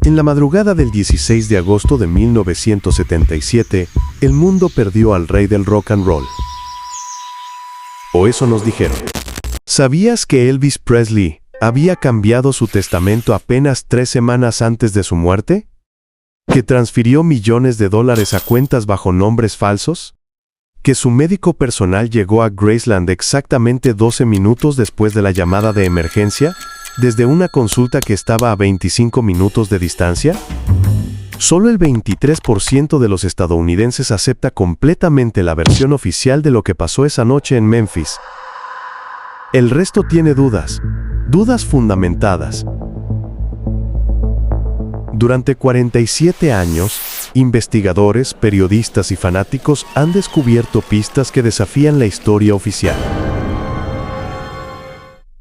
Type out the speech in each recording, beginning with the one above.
En la madrugada del 16 de agosto de 1977, el mundo perdió al rey del rock and roll. O eso nos dijeron. ¿Sabías que Elvis Presley había cambiado su testamento apenas 3 semanas antes de su muerte? ¿Que transfirió millones de dólares a cuentas bajo nombres falsos? ¿Que su médico personal llegó a Graceland exactamente 12 minutos después de la llamada de emergencia, desde una consulta que estaba a 25 minutos de distancia? Solo el 23% de los estadounidenses acepta completamente la versión oficial de lo que pasó esa noche en Memphis. El resto tiene dudas fundamentadas. Durante 47 años, investigadores, periodistas y fanáticos han descubierto pistas que desafían la historia oficial.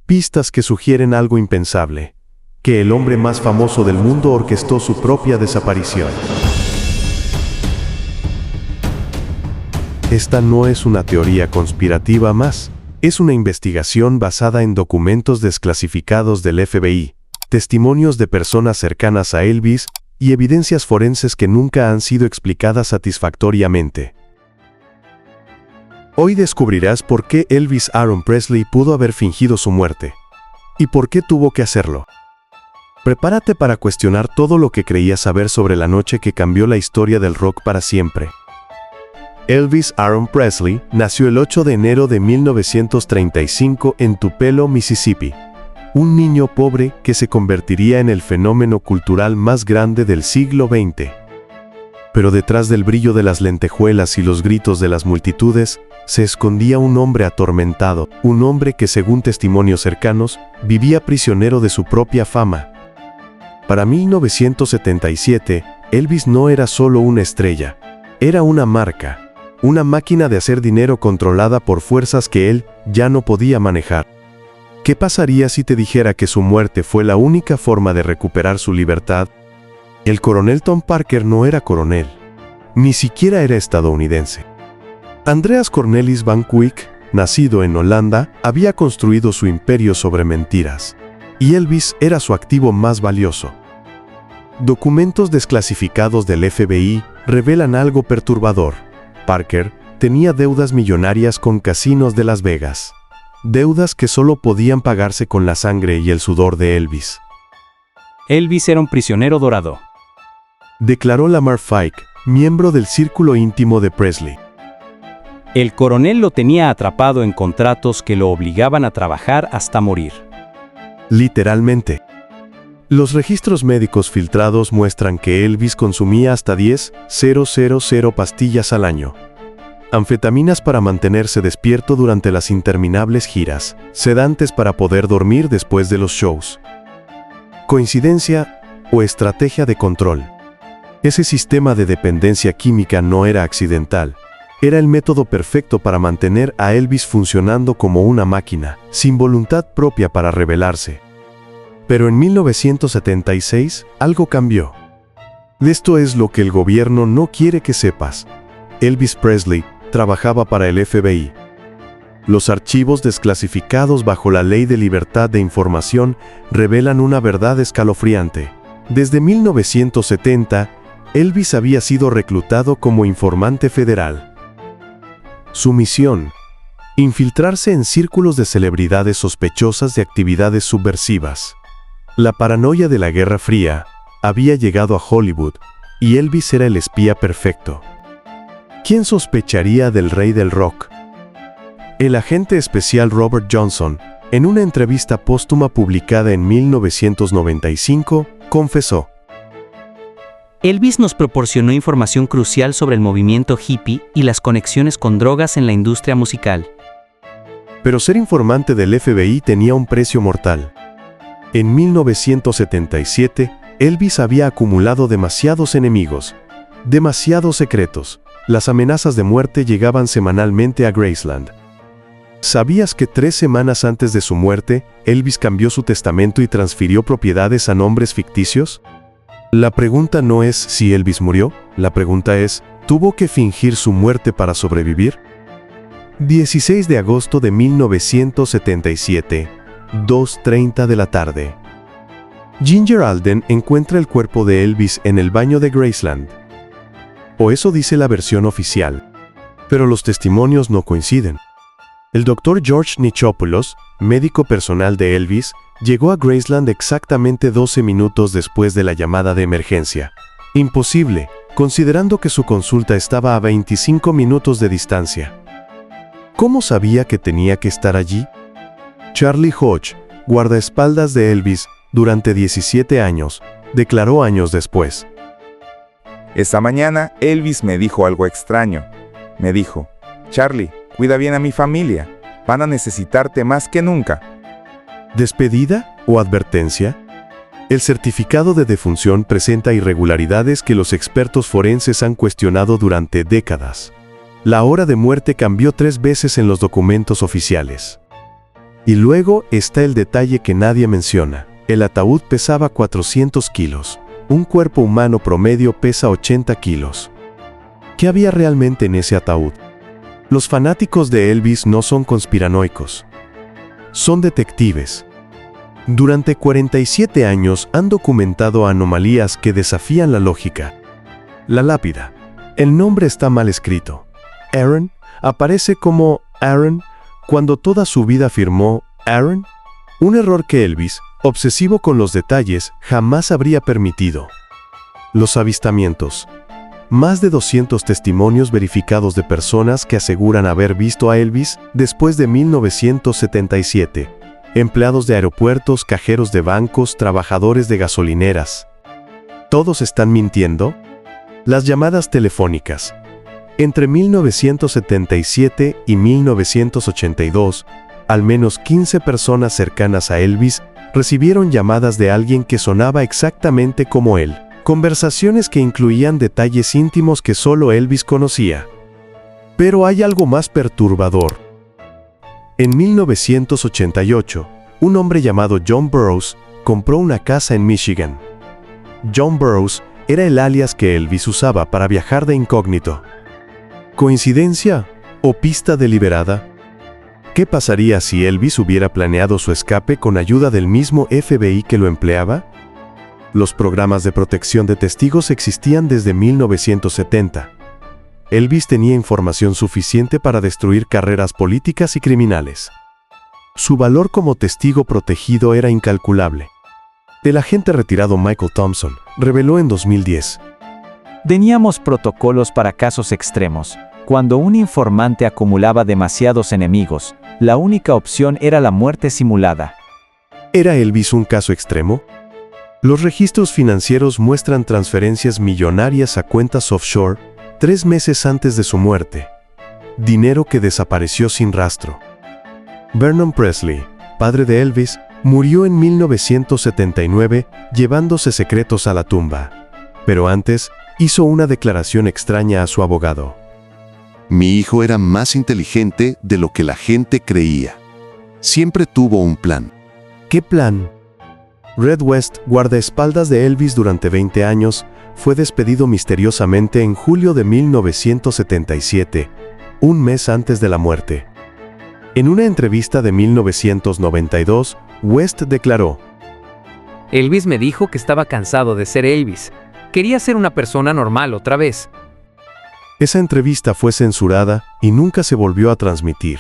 Pistas que sugieren algo impensable, que el hombre más famoso del mundo orquestó su propia desaparición. Esta no es una teoría conspirativa más, es una investigación basada en documentos desclasificados del FBI, testimonios de personas cercanas a Elvis y evidencias forenses que nunca han sido explicadas satisfactoriamente. Hoy descubrirás por qué Elvis Aaron Presley pudo haber fingido su muerte, y por qué tuvo que hacerlo. Prepárate para cuestionar todo lo que creías saber sobre la noche que cambió la historia del rock para siempre. Elvis Aaron Presley nació el 8 de enero de 1935 en Tupelo, Mississippi. Un niño pobre que se convertiría en el fenómeno cultural más grande del siglo XX. Pero detrás del brillo de las lentejuelas y los gritos de las multitudes, se escondía un hombre atormentado, un hombre que, según testimonios cercanos, vivía prisionero de su propia fama. Para 1977, Elvis no era solo una estrella, era una marca, una máquina de hacer dinero controlada por fuerzas que él ya no podía manejar. ¿Qué pasaría si te dijera que su muerte fue la única forma de recuperar su libertad? El coronel Tom Parker no era coronel, ni siquiera era estadounidense. Andreas Cornelis van Kuijk, nacido en Holanda, había construido su imperio sobre mentiras, y Elvis era su activo más valioso. Documentos desclasificados del FBI revelan algo perturbador. Parker tenía deudas millonarias con casinos de Las Vegas. Deudas que solo podían pagarse con la sangre y el sudor de Elvis. Elvis era un prisionero dorado, declaró Lamar Fike, miembro del círculo íntimo de Presley. El coronel lo tenía atrapado en contratos que lo obligaban a trabajar hasta morir. Literalmente. Los registros médicos filtrados muestran que Elvis consumía hasta 10,000 pastillas al año. Anfetaminas para mantenerse despierto durante las interminables giras, sedantes para poder dormir después de los shows. ¿Coincidencia o estrategia de control? Ese sistema de dependencia química no era accidental. Era el método perfecto para mantener a Elvis funcionando como una máquina, sin voluntad propia para rebelarse. Pero en 1976, algo cambió. Esto es lo que el gobierno no quiere que sepas. Elvis Presley trabajaba para el FBI. Los archivos desclasificados bajo la Ley de Libertad de Información revelan una verdad escalofriante. Desde 1970, Elvis había sido reclutado como informante federal. Su misión: infiltrarse en círculos de celebridades sospechosas de actividades subversivas. La paranoia de la Guerra Fría había llegado a Hollywood, y Elvis era el espía perfecto. ¿Quién sospecharía del rey del rock? El agente especial Robert Johnson, en una entrevista póstuma publicada en 1995, confesó: Elvis nos proporcionó información crucial sobre el movimiento hippie y las conexiones con drogas en la industria musical. Pero ser informante del FBI tenía un precio mortal. En 1977, Elvis había acumulado demasiados enemigos, demasiados secretos. Las amenazas de muerte llegaban semanalmente a Graceland. ¿Sabías que 3 semanas antes de su muerte, Elvis cambió su testamento y transfirió propiedades a nombres ficticios? La pregunta no es si Elvis murió, la pregunta es, ¿tuvo que fingir su muerte para sobrevivir? 16 de agosto de 1977, 2:30 de la tarde. Ginger Alden encuentra el cuerpo de Elvis en el baño de Graceland. O eso dice la versión oficial. Pero los testimonios no coinciden. El Dr. George Nichopoulos, médico personal de Elvis, llegó a Graceland exactamente 12 minutos después de la llamada de emergencia. Imposible, considerando que su consulta estaba a 25 minutos de distancia. ¿Cómo sabía que tenía que estar allí? Charlie Hodge, guardaespaldas de Elvis durante 17 años, declaró años después. Esa mañana, Elvis me dijo algo extraño. Me dijo, Charlie, cuida bien a mi familia, van a necesitarte más que nunca. ¿Despedida o advertencia? El certificado de defunción presenta irregularidades que los expertos forenses han cuestionado durante décadas. La hora de muerte cambió 3 veces en los documentos oficiales. Y luego está el detalle que nadie menciona. El ataúd pesaba 400 kilos. Un cuerpo humano promedio pesa 80 kilos. ¿Qué había realmente en ese ataúd? Los fanáticos de Elvis no son conspiranoicos. Son detectives. Durante 47 años han documentado anomalías que desafían la lógica. La lápida. El nombre está mal escrito. Aaron aparece como Aaron cuando toda su vida firmó Aaron. Un error que Elvis, obsesivo con los detalles, jamás habría permitido. Los avistamientos. Más de 200 testimonios verificados de personas que aseguran haber visto a Elvis después de 1977. Empleados de aeropuertos, cajeros de bancos, trabajadores de gasolineras. ¿Todos están mintiendo? Las llamadas telefónicas. Entre 1977 y 1982, al menos 15 personas cercanas a Elvis recibieron llamadas de alguien que sonaba exactamente como él. Conversaciones que incluían detalles íntimos que solo Elvis conocía. Pero hay algo más perturbador. En 1988, un hombre llamado John Burroughs compró una casa en Michigan. John Burroughs era el alias que Elvis usaba para viajar de incógnito. ¿Coincidencia o pista deliberada? ¿Qué pasaría si Elvis hubiera planeado su escape con ayuda del mismo FBI que lo empleaba? Los programas de protección de testigos existían desde 1970. Elvis tenía información suficiente para destruir carreras políticas y criminales. Su valor como testigo protegido era incalculable. El agente retirado Michael Thompson reveló en 2010. Teníamos protocolos para casos extremos. Cuando un informante acumulaba demasiados enemigos, la única opción era la muerte simulada. ¿Era Elvis un caso extremo? Los registros financieros muestran transferencias millonarias a cuentas offshore 3 meses antes de su muerte. Dinero que desapareció sin rastro. Vernon Presley, padre de Elvis, murió en 1979 llevándose secretos a la tumba. Pero antes, hizo una declaración extraña a su abogado. Mi hijo era más inteligente de lo que la gente creía. Siempre tuvo un plan. ¿Qué plan? Red West, guardaespaldas de Elvis durante 20 años, fue despedido misteriosamente en julio de 1977, un mes antes de la muerte. En una entrevista de 1992, West declaró: Elvis me dijo que estaba cansado de ser Elvis. Quería ser una persona normal otra vez. Esa entrevista fue censurada y nunca se volvió a transmitir.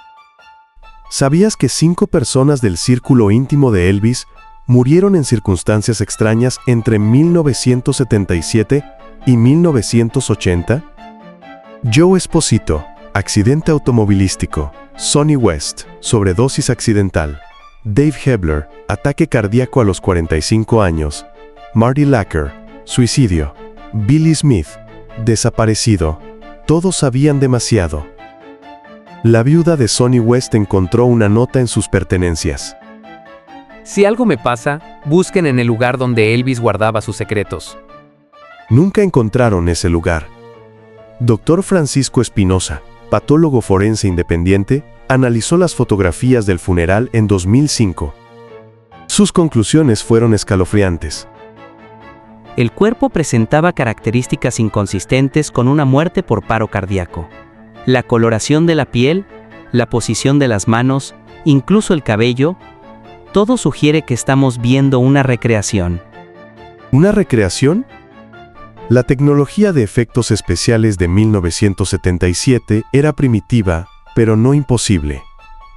¿Sabías que 5 personas del círculo íntimo de Elvis murieron en circunstancias extrañas entre 1977 y 1980? Joe Esposito, accidente automovilístico. Sonny West, sobredosis accidental. Dave Hebler, ataque cardíaco a los 45 años. Marty Lacker, suicidio. Billy Smith, desaparecido. Todos sabían demasiado. La viuda de Sonny West encontró una nota en sus pertenencias. Si algo me pasa, busquen en el lugar donde Elvis guardaba sus secretos. Nunca encontraron ese lugar. Dr. Francisco Espinosa, patólogo forense independiente, analizó las fotografías del funeral en 2005. Sus conclusiones fueron escalofriantes. El cuerpo presentaba características inconsistentes con una muerte por paro cardíaco. La coloración de la piel, la posición de las manos, incluso el cabello, todo sugiere que estamos viendo una recreación. ¿Una recreación? La tecnología de efectos especiales de 1977 era primitiva, pero no imposible.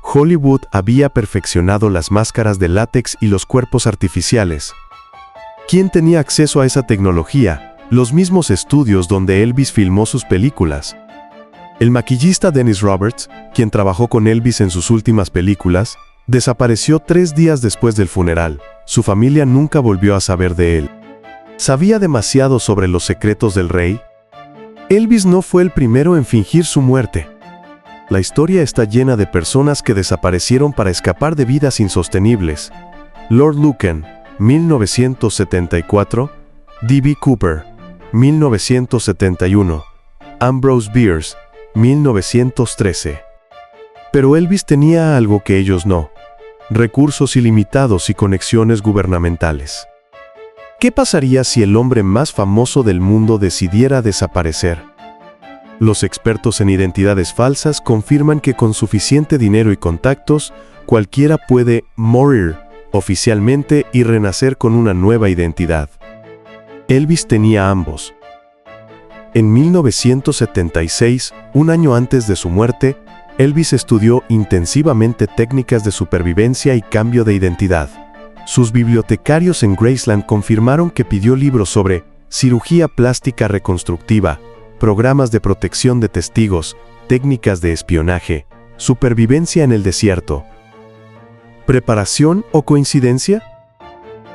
Hollywood había perfeccionado las máscaras de látex y los cuerpos artificiales. ¿Quién tenía acceso a esa tecnología? Los mismos estudios donde Elvis filmó sus películas. El maquillista Dennis Roberts, quien trabajó con Elvis en sus últimas películas, desapareció 3 días después del funeral. Su familia nunca volvió a saber de él. ¿Sabía demasiado sobre los secretos del rey? Elvis no fue el primero en fingir su muerte. La historia está llena de personas que desaparecieron para escapar de vidas insostenibles. Lord Lucan, 1974, D.B. Cooper, 1971, Ambrose Bierce, 1913. Pero Elvis tenía algo que ellos no: recursos ilimitados y conexiones gubernamentales. ¿Qué pasaría si el hombre más famoso del mundo decidiera desaparecer? Los expertos en identidades falsas confirman que con suficiente dinero y contactos, cualquiera puede morir oficialmente y renacer con una nueva identidad. Elvis tenía ambos. En 1976, un año antes de su muerte, Elvis estudió intensivamente técnicas de supervivencia y cambio de identidad. Sus bibliotecarios en Graceland confirmaron que pidió libros sobre cirugía plástica reconstructiva, programas de protección de testigos, técnicas de espionaje, supervivencia en el desierto. ¿Preparación o coincidencia?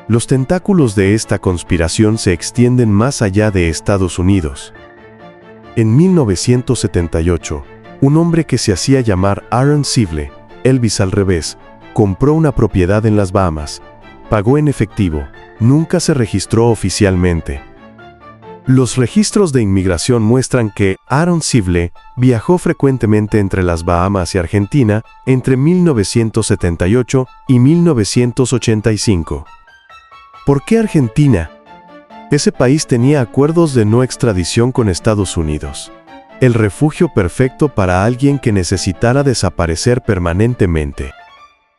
Los tentáculos de esta conspiración se extienden más allá de Estados Unidos. En 1978, un hombre que se hacía llamar Aaron Sivle, Elvis al revés, compró una propiedad en las Bahamas. Pagó en efectivo, nunca se registró oficialmente. Los registros de inmigración muestran que Aaron Sivle viajó frecuentemente entre las Bahamas y Argentina entre 1978 y 1985. ¿Por qué Argentina? Ese país tenía acuerdos de no extradición con Estados Unidos. El refugio perfecto para alguien que necesitara desaparecer permanentemente.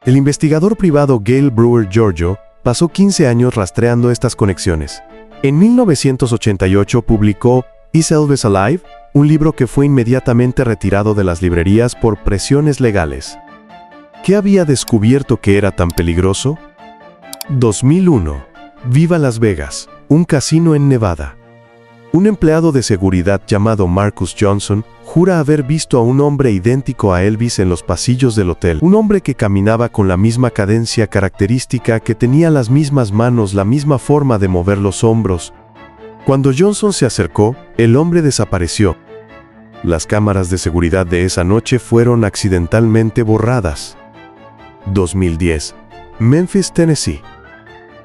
El investigador privado Gail Brewer Giorgio pasó 15 años rastreando estas conexiones. En 1988 publicó ¿Is Elvis Alive?, un libro que fue inmediatamente retirado de las librerías por presiones legales. ¿Qué había descubierto que era tan peligroso? 2001. Viva Las Vegas, un casino en Nevada. Un empleado de seguridad llamado Marcus Johnson jura haber visto a un hombre idéntico a Elvis en los pasillos del hotel. Un hombre que caminaba con la misma cadencia característica, que tenía las mismas manos, la misma forma de mover los hombros. Cuando Johnson se acercó, el hombre desapareció. Las cámaras de seguridad de esa noche fueron accidentalmente borradas. 2010. Memphis, Tennessee.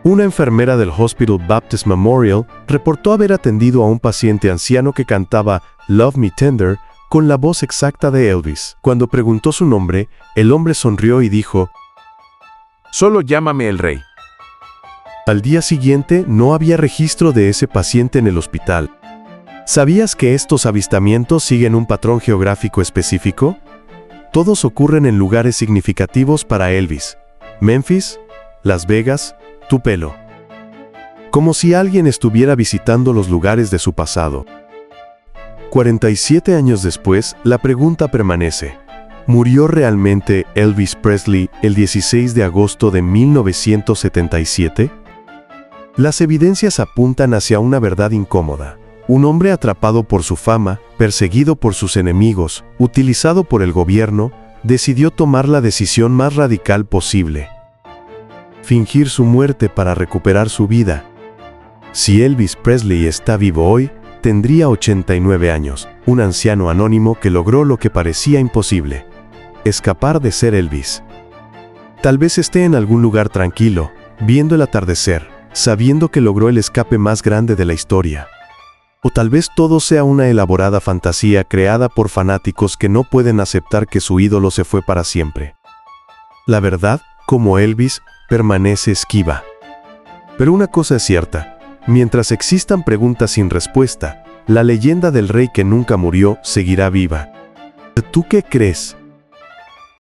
Una enfermera del Hospital Baptist Memorial reportó haber atendido a un paciente anciano que cantaba Love Me Tender con la voz exacta de Elvis. Cuando preguntó su nombre, el hombre sonrió y dijo: Solo llámame el rey. Al día siguiente no había registro de ese paciente en el hospital. ¿Sabías que estos avistamientos siguen un patrón geográfico específico? Todos ocurren en lugares significativos para Elvis: Memphis, Las Vegas, Tupelo. Como si alguien estuviera visitando los lugares de su pasado. 47 años después, la pregunta permanece: ¿murió realmente Elvis Presley el 16 de agosto de 1977? Las evidencias apuntan hacia una verdad incómoda. Un hombre atrapado por su fama, perseguido por sus enemigos, utilizado por el gobierno, decidió tomar la decisión más radical posible: fingir su muerte para recuperar su vida. Si Elvis Presley está vivo hoy, tendría 89 años, un anciano anónimo que logró lo que parecía imposible: escapar de ser Elvis. Tal vez esté en algún lugar tranquilo, viendo el atardecer, sabiendo que logró el escape más grande de la historia. O tal vez todo sea una elaborada fantasía creada por fanáticos que no pueden aceptar que su ídolo se fue para siempre. La verdad, como Elvis, permanece esquiva. Pero una cosa es cierta: mientras existan preguntas sin respuesta, la leyenda del rey que nunca murió seguirá viva. ¿Tú qué crees?